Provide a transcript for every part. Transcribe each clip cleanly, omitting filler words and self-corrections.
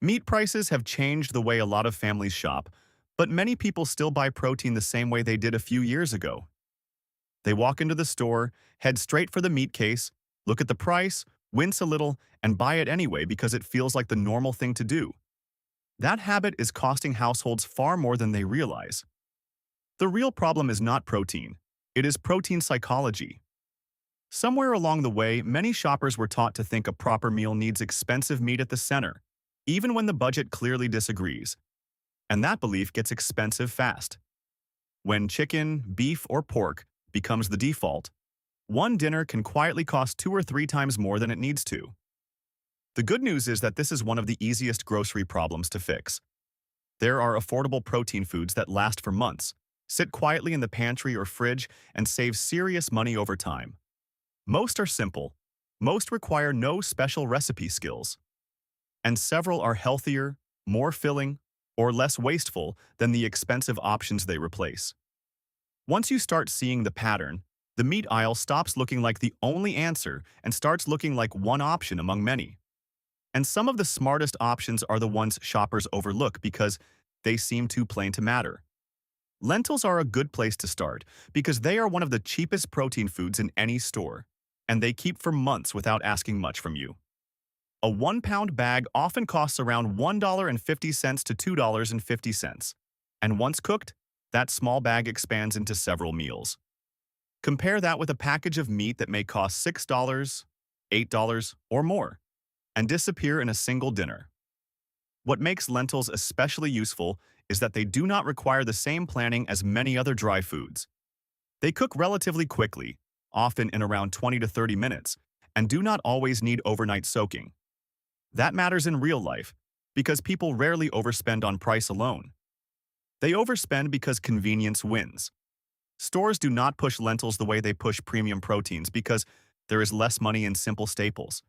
Meat prices have changed the way a lot of families shop, but many people still buy protein the same way they did a few years ago. They walk into the store, head straight for the meat case, look at the price, wince a little, and buy it anyway because it feels like the normal thing to do. That habit is costing households far more than they realize. The real problem is not protein. It is protein psychology. Somewhere along the way, many shoppers were taught to think a proper meal needs expensive meat at the center, even when the budget clearly disagrees. And that belief gets expensive fast. When chicken, beef, or pork becomes the default, one dinner can quietly cost 2 or 3 times more than it needs to. The good news is that this is one of the easiest grocery problems to fix. There are affordable protein foods that last for months, sit quietly in the pantry or fridge, and save serious money over time. Most are simple. Most require no special recipe skills. And several are healthier, more filling, or less wasteful than the expensive options they replace. Once you start seeing the pattern, the meat aisle stops looking like the only answer and starts looking like one option among many. And some of the smartest options are the ones shoppers overlook because they seem too plain to matter. Lentils are a good place to start because they are one of the cheapest protein foods in any store, and they keep for months without asking much from you. A 1-pound bag often costs around $1.50 to $2.50, and once cooked, that small bag expands into several meals. Compare that with a package of meat that may cost $6, $8, or more, and disappear in a single dinner. What makes lentils especially useful is that they do not require the same planning as many other dry foods. They cook relatively quickly, often in around 20 to 30 minutes, and do not always need overnight soaking. That matters in real life, because people rarely overspend on price alone. They overspend because convenience wins. Stores do not push lentils the way they push premium proteins because there is less money in simple staples.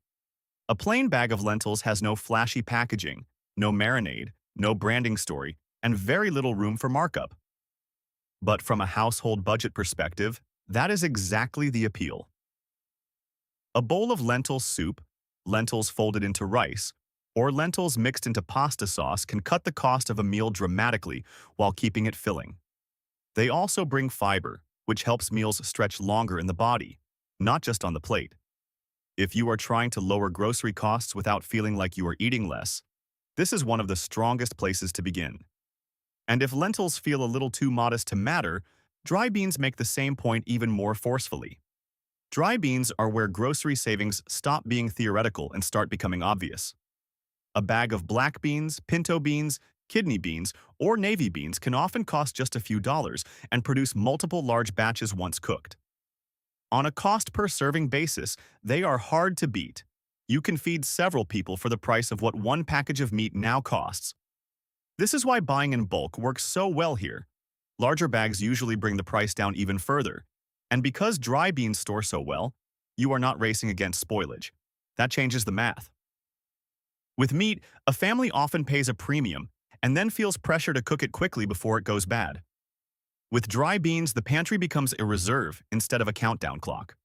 A plain bag of lentils has no flashy packaging, no marinade, no branding story, and very little room for markup. But from a household budget perspective, that is exactly the appeal. A bowl of lentil soup, lentils folded into rice, or lentils mixed into pasta sauce can cut the cost of a meal dramatically while keeping it filling. They also bring fiber, which helps meals stretch longer in the body, not just on the plate. If you are trying to lower grocery costs without feeling like you are eating less, this is one of the strongest places to begin. And if lentils feel a little too modest to matter, dry beans make the same point even more forcefully. Dry beans are where grocery savings stop being theoretical and start becoming obvious. A bag of black beans, pinto beans, kidney beans, or navy beans can often cost just a few dollars and produce multiple large batches once cooked. On a cost-per-serving basis, they are hard to beat. You can feed several people for the price of what one package of meat now costs. This is why buying in bulk works so well here. Larger bags usually bring the price down even further. And because dry beans store so well, you are not racing against spoilage. That changes the math. With meat, a family often pays a premium and then feels pressure to cook it quickly before it goes bad. With dry beans, the pantry becomes a reserve instead of a countdown clock.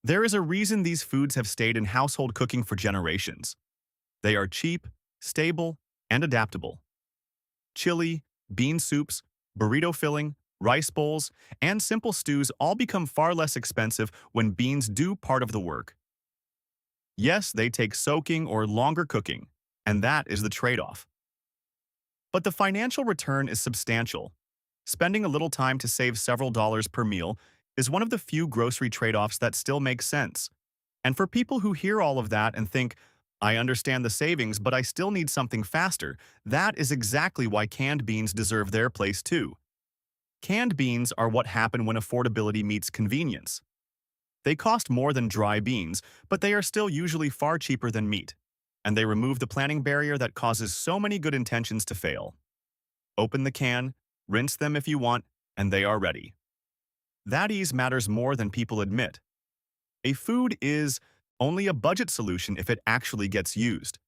There is a reason these foods have stayed in household cooking for generations. They are cheap, stable, and adaptable. Chili, bean soups, burrito filling, rice bowls, and simple stews all become far less expensive when beans do part of the work. Yes, they take soaking or longer cooking, and that is the trade-off. But the financial return is substantial. Spending a little time to save several dollars per meal is one of the few grocery trade-offs that still makes sense. And for people who hear all of that and think, I understand the savings, but I still need something faster, that is exactly why canned beans deserve their place too. Canned beans are what happen when affordability meets convenience. They cost more than dry beans, but they are still usually far cheaper than meat, and they remove the planning barrier that causes so many good intentions to fail. Open the can, rinse them if you want, and they are ready. That ease matters more than people admit. A food is only a budget solution if it actually gets used.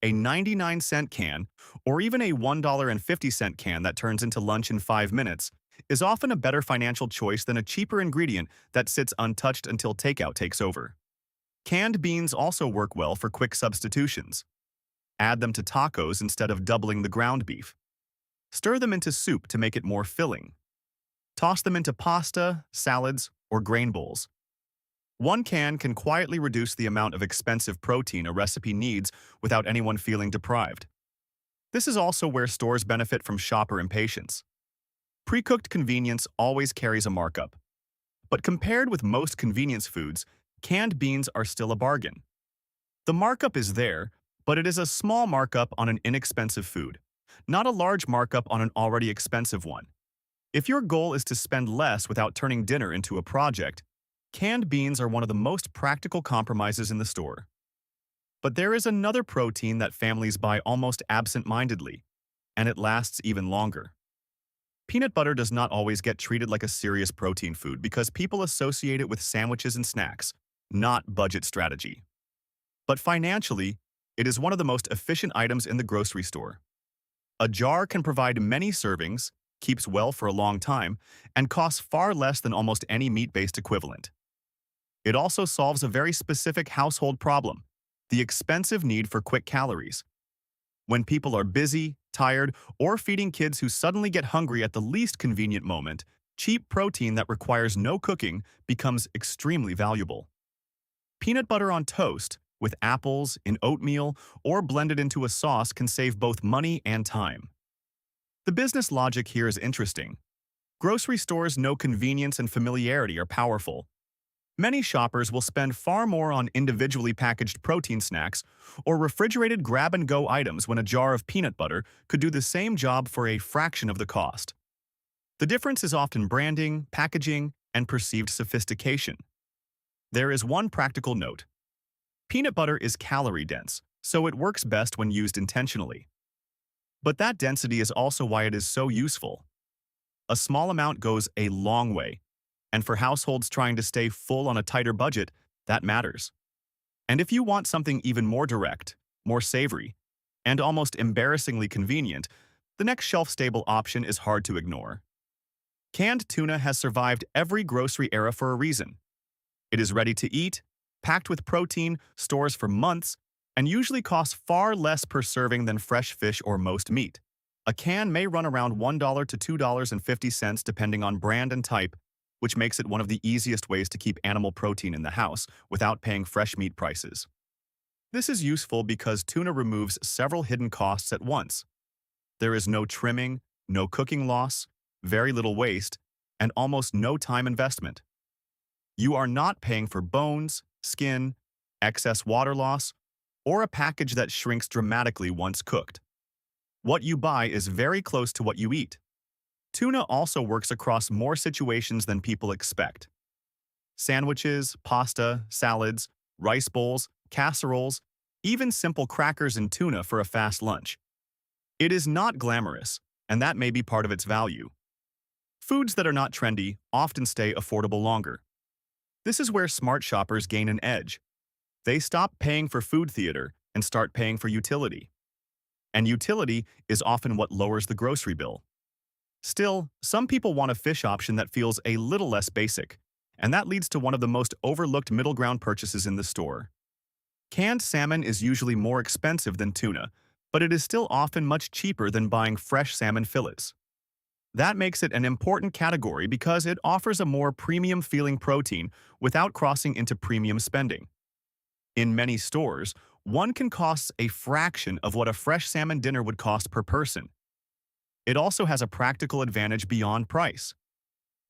A 99-cent can, or even a $1.50 can that turns into lunch in 5 minutes, is often a better financial choice than a cheaper ingredient that sits untouched until takeout takes over. Canned beans also work well for quick substitutions. Add them to tacos instead of doubling the ground beef. Stir them into soup to make it more filling. Toss them into pasta, salads, or grain bowls. One can quietly reduce the amount of expensive protein a recipe needs without anyone feeling deprived. This is also where stores benefit from shopper impatience. Pre-cooked convenience always carries a markup. But compared with most convenience foods, canned beans are still a bargain. The markup is there, but it is a small markup on an inexpensive food, not a large markup on an already expensive one. If your goal is to spend less without turning dinner into a project, canned beans are one of the most practical compromises in the store. But there is another protein that families buy almost absent-mindedly, and it lasts even longer. Peanut butter does not always get treated like a serious protein food because people associate it with sandwiches and snacks, not budget strategy. But financially, it is one of the most efficient items in the grocery store. A jar can provide many servings, keeps well for a long time, and costs far less than almost any meat-based equivalent. It also solves a very specific household problem, the expensive need for quick calories. When people are busy, tired, or feeding kids who suddenly get hungry at the least convenient moment, cheap protein that requires no cooking becomes extremely valuable. Peanut butter on toast, with apples, in oatmeal, or blended into a sauce can save both money and time. The business logic here is interesting. Grocery stores know convenience and familiarity are powerful. Many shoppers will spend far more on individually packaged protein snacks or refrigerated grab-and-go items when a jar of peanut butter could do the same job for a fraction of the cost. The difference is often branding, packaging, and perceived sophistication. There is one practical note. Peanut butter is calorie-dense, so it works best when used intentionally. But that density is also why it is so useful. A small amount goes a long way, and for households trying to stay full on a tighter budget, that matters. And if you want something even more direct, more savory, and almost embarrassingly convenient, the next shelf-stable option is hard to ignore. Canned tuna has survived every grocery era for a reason. It is ready to eat, packed with protein, stores for months, and usually costs far less per serving than fresh fish or most meat. A can may run around $1 to $2.50 depending on brand and type, which makes it one of the easiest ways to keep animal protein in the house without paying fresh meat prices. This is useful because tuna removes several hidden costs at once. There is no trimming, no cooking loss, very little waste, and almost no time investment. You are not paying for bones, skin, excess water loss, or a package that shrinks dramatically once cooked. What you buy is very close to what you eat. Tuna also works across more situations than people expect. Sandwiches, pasta, salads, rice bowls, casseroles, even simple crackers and tuna for a fast lunch. It is not glamorous, and that may be part of its value. Foods that are not trendy often stay affordable longer. This is where smart shoppers gain an edge. They stop paying for food theater and start paying for utility. And utility is often what lowers the grocery bill. Still, some people want a fish option that feels a little less basic, and that leads to one of the most overlooked middle ground purchases in the store. Canned salmon is usually more expensive than tuna, but it is still often much cheaper than buying fresh salmon fillets. That makes it an important category because it offers a more premium-feeling protein without crossing into premium spending. In many stores, one can cost a fraction of what a fresh salmon dinner would cost per person. It also has a practical advantage beyond price.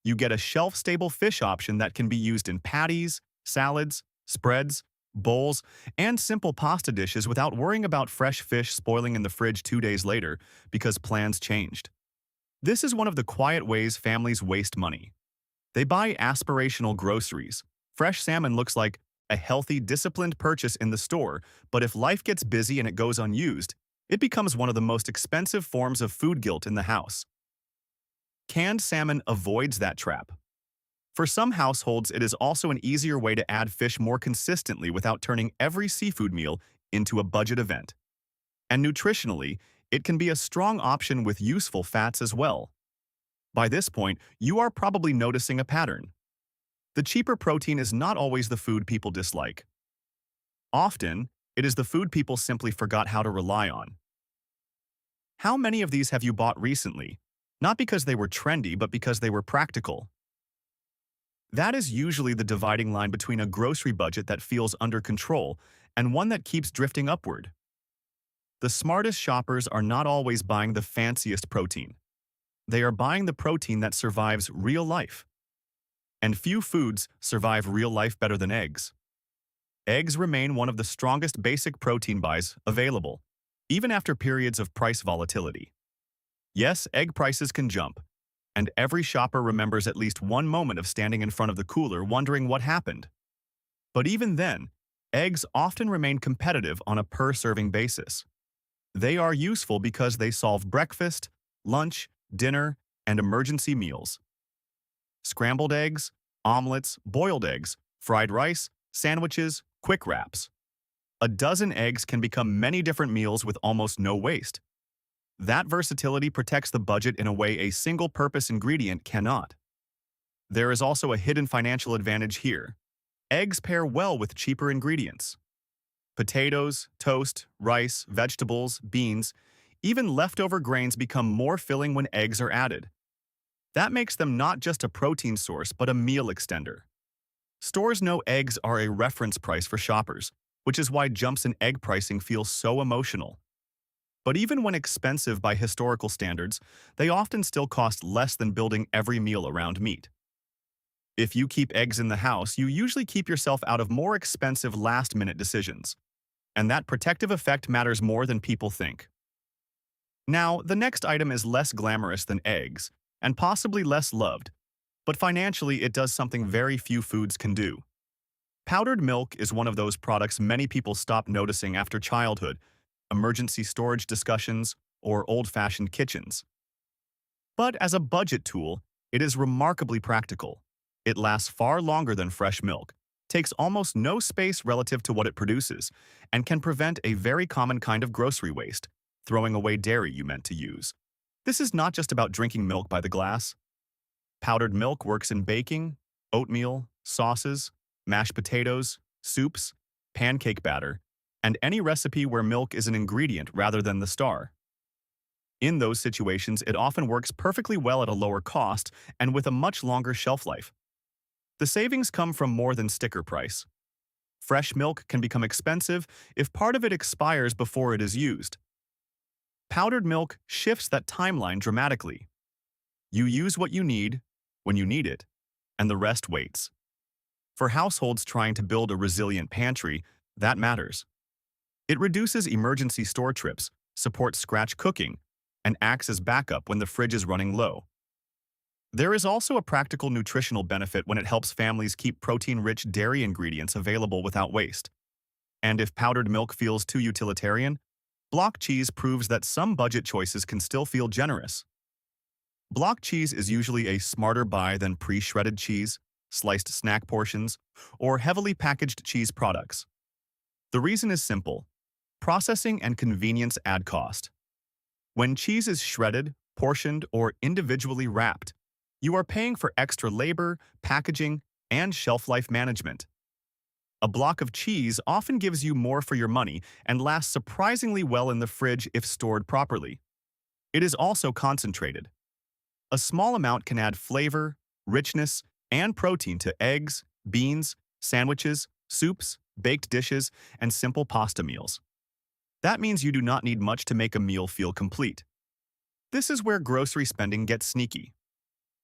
You get a shelf-stable fish option that can be used in patties, salads, spreads, bowls, and simple pasta dishes without worrying about fresh fish spoiling in the fridge 2 days later because plans changed. This is one of the quiet ways families waste money. They buy aspirational groceries. Fresh salmon looks like a healthy, disciplined purchase in the store, but if life gets busy and it goes unused, it becomes one of the most expensive forms of food guilt in the house. Canned salmon avoids that trap. For some households, it is also an easier way to add fish more consistently without turning every seafood meal into a budget event. And nutritionally, it can be a strong option with useful fats as well. By this point, you are probably noticing a pattern. The cheaper protein is not always the food people dislike. Often, It is the food people simply forgot how to rely on. How many of these have you bought recently? Not because they were trendy, but because they were practical. That is usually the dividing line between a grocery budget that feels under control and one that keeps drifting upward. The smartest shoppers are not always buying the fanciest protein. They are buying the protein that survives real life. And few foods survive real life better than eggs. Eggs remain one of the strongest basic protein buys available, even after periods of price volatility. Yes, egg prices can jump, and every shopper remembers at least one moment of standing in front of the cooler wondering what happened. But even then, eggs often remain competitive on a per-serving basis. They are useful because they solve breakfast, lunch, dinner, and emergency meals. Scrambled eggs, omelets, boiled eggs, fried rice, sandwiches, quick wraps. A dozen eggs can become many different meals with almost no waste. That versatility protects the budget in a way a single-purpose ingredient cannot. There is also a hidden financial advantage here. Eggs pair well with cheaper ingredients. Potatoes, toast, rice, vegetables, beans, even leftover grains become more filling when eggs are added. That makes them not just a protein source, but a meal extender. Stores know eggs are a reference price for shoppers, which is why jumps in egg pricing feel so emotional. But even when expensive by historical standards, they often still cost less than building every meal around meat. If you keep eggs in the house, you usually keep yourself out of more expensive last-minute decisions. And that protective effect matters more than people think. Now, the next item is less glamorous than eggs, and possibly less loved, but financially it does something very few foods can do. Powdered milk is one of those products many people stop noticing after childhood, emergency storage discussions, or old-fashioned kitchens. But as a budget tool, it is remarkably practical. It lasts far longer than fresh milk, takes almost no space relative to what it produces, and can prevent a very common kind of grocery waste, throwing away dairy you meant to use. This is not just about drinking milk by the glass. Powdered milk works in baking, oatmeal, sauces, mashed potatoes, soups, pancake batter, and any recipe where milk is an ingredient rather than the star. In those situations, it often works perfectly well at a lower cost and with a much longer shelf life. The savings come from more than sticker price. Fresh milk can become expensive if part of it expires before it is used. Powdered milk shifts that timeline dramatically. You use what you need, when you need it, and the rest waits. For households trying to build a resilient pantry, that matters. It reduces emergency store trips, supports scratch cooking, and acts as backup when the fridge is running low. There is also a practical nutritional benefit when it helps families keep protein-rich dairy ingredients available without waste. And if powdered milk feels too utilitarian, block cheese proves that some budget choices can still feel generous. Block cheese is usually a smarter buy than pre-shredded cheese, sliced snack portions, or heavily packaged cheese products. The reason is simple. Processing and convenience add cost. When cheese is shredded, portioned, or individually wrapped, you are paying for extra labor, packaging, and shelf life management. A block of cheese often gives you more for your money and lasts surprisingly well in the fridge if stored properly. It is also concentrated. A small amount can add flavor, richness, and protein to eggs, beans, sandwiches, soups, baked dishes, and simple pasta meals. That means you do not need much to make a meal feel complete. This is where grocery spending gets sneaky.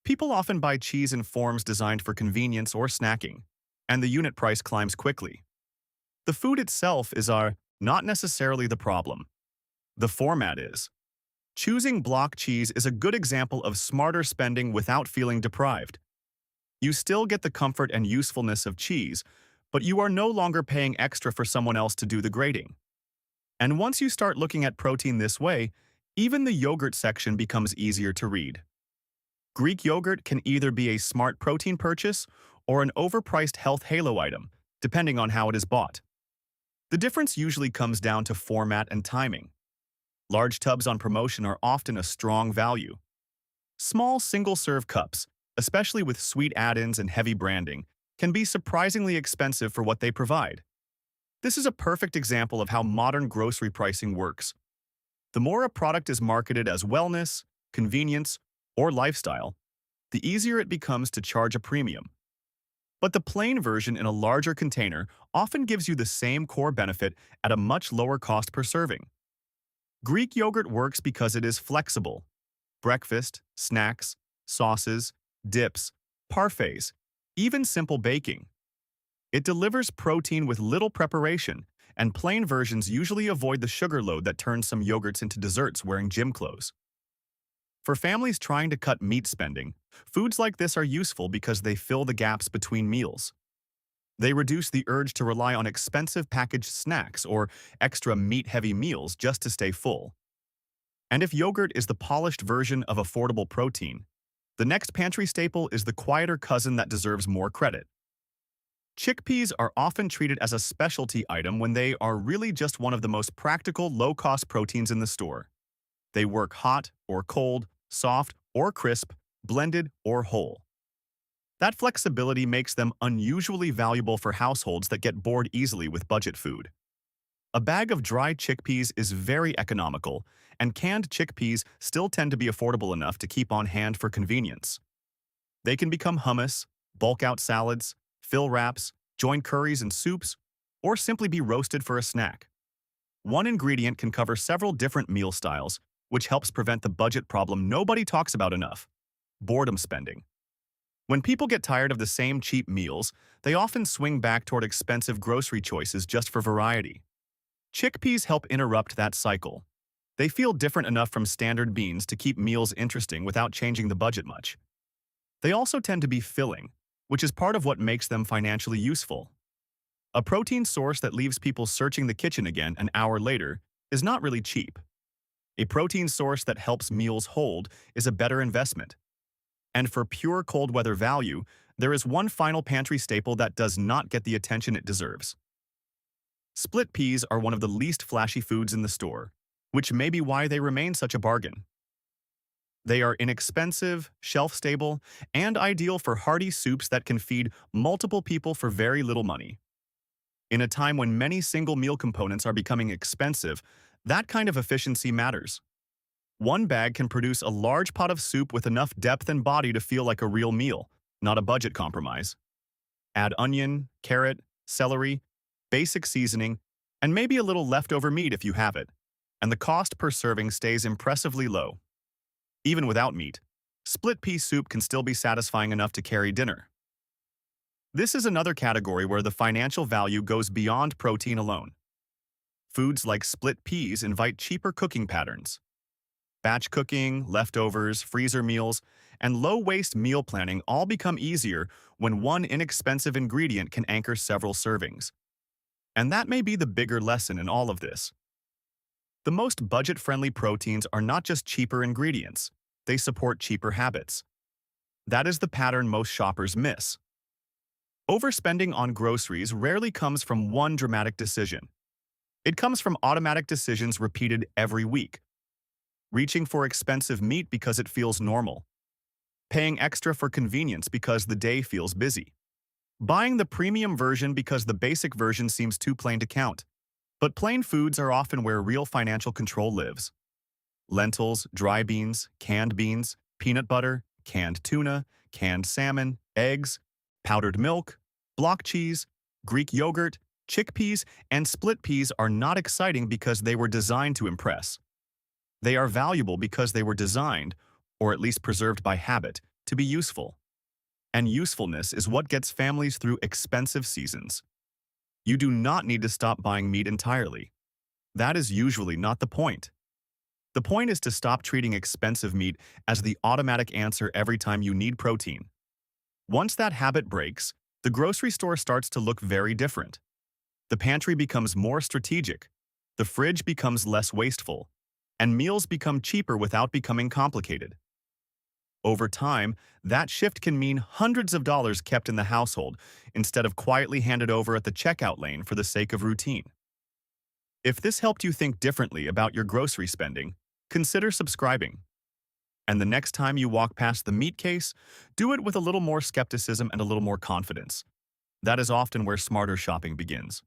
People often buy cheese in forms designed for convenience or snacking, and the unit price climbs quickly. The food itself is not necessarily the problem. The format is. Choosing block cheese is a good example of smarter spending without feeling deprived. You still get the comfort and usefulness of cheese, but you are no longer paying extra for someone else to do the grating. And once you start looking at protein this way, even the yogurt section becomes easier to read. Greek yogurt can either be a smart protein purchase or an overpriced health halo item, depending on how it is bought. The difference usually comes down to format and timing. Large tubs on promotion are often a strong value. Small single-serve cups, especially with sweet add-ins and heavy branding, can be surprisingly expensive for what they provide. This is a perfect example of how modern grocery pricing works. The more a product is marketed as wellness, convenience, or lifestyle, the easier it becomes to charge a premium. But the plain version in a larger container often gives you the same core benefit at a much lower cost per serving. Greek yogurt works because it is flexible. Breakfast, snacks, sauces, dips, parfaits, even simple baking. It delivers protein with little preparation, and plain versions usually avoid the sugar load that turns some yogurts into desserts wearing gym clothes. For families trying to cut meat spending, foods like this are useful because they fill the gaps between meals. They reduce the urge to rely on expensive packaged snacks or extra meat-heavy meals just to stay full. And if yogurt is the polished version of affordable protein, the next pantry staple is the quieter cousin that deserves more credit. Chickpeas are often treated as a specialty item when they are really just one of the most practical, low-cost proteins in the store. They work hot or cold, soft or crisp, blended or whole. That flexibility makes them unusually valuable for households that get bored easily with budget food. A bag of dry chickpeas is very economical, and canned chickpeas still tend to be affordable enough to keep on hand for convenience. They can become hummus, bulk out salads, fill wraps, join curries and soups, or simply be roasted for a snack. One ingredient can cover several different meal styles, which helps prevent the budget problem nobody talks about enough: boredom spending. When people get tired of the same cheap meals, they often swing back toward expensive grocery choices just for variety. Chickpeas help interrupt that cycle. They feel different enough from standard beans to keep meals interesting without changing the budget much. They also tend to be filling, which is part of what makes them financially useful. A protein source that leaves people searching the kitchen again an hour later is not really cheap. A protein source that helps meals hold is a better investment. And for pure cold weather value, there is one final pantry staple that does not get the attention it deserves. Split peas are one of the least flashy foods in the store, which may be why they remain such a bargain. They are inexpensive, shelf-stable, and ideal for hearty soups that can feed multiple people for very little money. In a time when many single meal components are becoming expensive, that kind of efficiency matters. One bag can produce a large pot of soup with enough depth and body to feel like a real meal, not a budget compromise. Add onion, carrot, celery, basic seasoning, and maybe a little leftover meat if you have it, and the cost per serving stays impressively low. Even without meat, split pea soup can still be satisfying enough to carry dinner. This is another category where the financial value goes beyond protein alone. Foods like split peas invite cheaper cooking patterns. Batch cooking, leftovers, freezer meals, and low-waste meal planning all become easier when one inexpensive ingredient can anchor several servings. And that may be the bigger lesson in all of this. The most budget-friendly proteins are not just cheaper ingredients, they support cheaper habits. That is the pattern most shoppers miss. Overspending on groceries rarely comes from one dramatic decision. It comes from automatic decisions repeated every week. Reaching for expensive meat because it feels normal. Paying extra for convenience because the day feels busy. Buying the premium version because the basic version seems too plain to count. But plain foods are often where real financial control lives. Lentils, dry beans, canned beans, peanut butter, canned tuna, canned salmon, eggs, powdered milk, block cheese, Greek yogurt, chickpeas, and split peas are not exciting because they were designed to impress. They are valuable because they were designed, or at least preserved by habit, to be useful. And usefulness is what gets families through expensive seasons. You do not need to stop buying meat entirely. That is usually not the point. The point is to stop treating expensive meat as the automatic answer every time you need protein. Once that habit breaks, the grocery store starts to look very different. The pantry becomes more strategic, the fridge becomes less wasteful, and meals become cheaper without becoming complicated. Over time, that shift can mean hundreds of dollars kept in the household instead of quietly handed over at the checkout lane for the sake of routine. If this helped you think differently about your grocery spending, consider subscribing. And the next time you walk past the meat case, do it with a little more skepticism and a little more confidence. That is often where smarter shopping begins.